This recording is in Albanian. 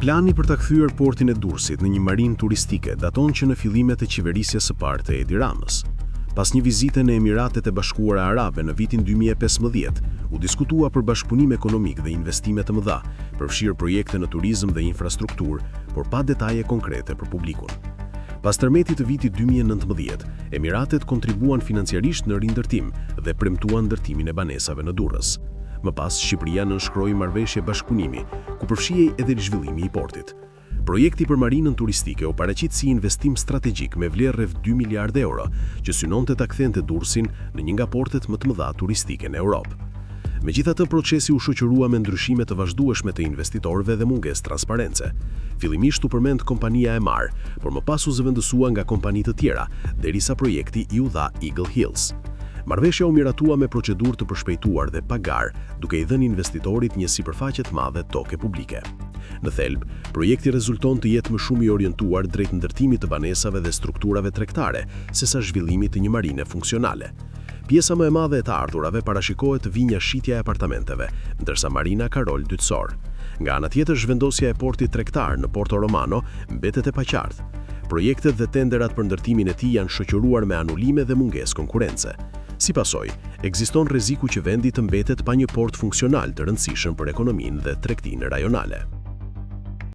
Plani për ta kthyer portin e Durrësit në një marinë turistike daton që në fillimet e qeverisjes së parë të Edi Ramës. Pas një vizite në Emiratet e Bashkuara Arabe në vitin 2015, u diskutua për bashkëpunim ekonomik dhe investime të mëdha, përfshirë projekte në turizëm dhe infrastrukturë, por pa detaje konkrete për publikun. Pas tërmetit të vitit 2019, Emiratet kontribuan financiarisht në rindërtim dhe premtuan ndërtimin e banesave në Durrës. Më pas, Shqipëria nënshkroi marrëveshje bashkëpunimi, ku përfshihej edhe zhvillimi i portit. Projekti për marinën turistike u paraqit si investim strategjik me vlerë rreth 2 miliardë euro, që synonte ta kthente Durrësin në një nga portet më të mëdha turistike në Europë. Megjithatë, procesi u shoqërua me ndryshime të vazhdueshme të investitorëve dhe mungesë transparence. Fillimisht u përmend kompania Emaar, por më pas u zëvendësua nga kompani të tjera, derisa projekti i u dha Eagle Hills. Marrëveshja u miratua me procedurë të përshpejtuar dhe pagar, duke i dhënë investitorit një sipërfaqe të madhe toke publike. Në thelb, projekti rezulton të jetë më shumë i orientuar drejt ndërtimit të banesave dhe strukturave tregtare, sesa zhvillimit të një marine funksionale. Pjesa më e madhe e të ardhurave parashikohet të vijë nga shitja e apartamenteve, ndërsa marina ka rol dytësor. Nga ana tjetër, zhvendosja e portit tregtar në Porto Romano mbetet e paqartë. Projektet dhe tenderat për ndërtimin e tij janë shoqëruar me anulime dhe mungesë konkurrence. Si pasojë, ekziston rreziku që vendi të mbetet pa një port funksional të rëndësishëm për ekonominë dhe tregtinë rajonale.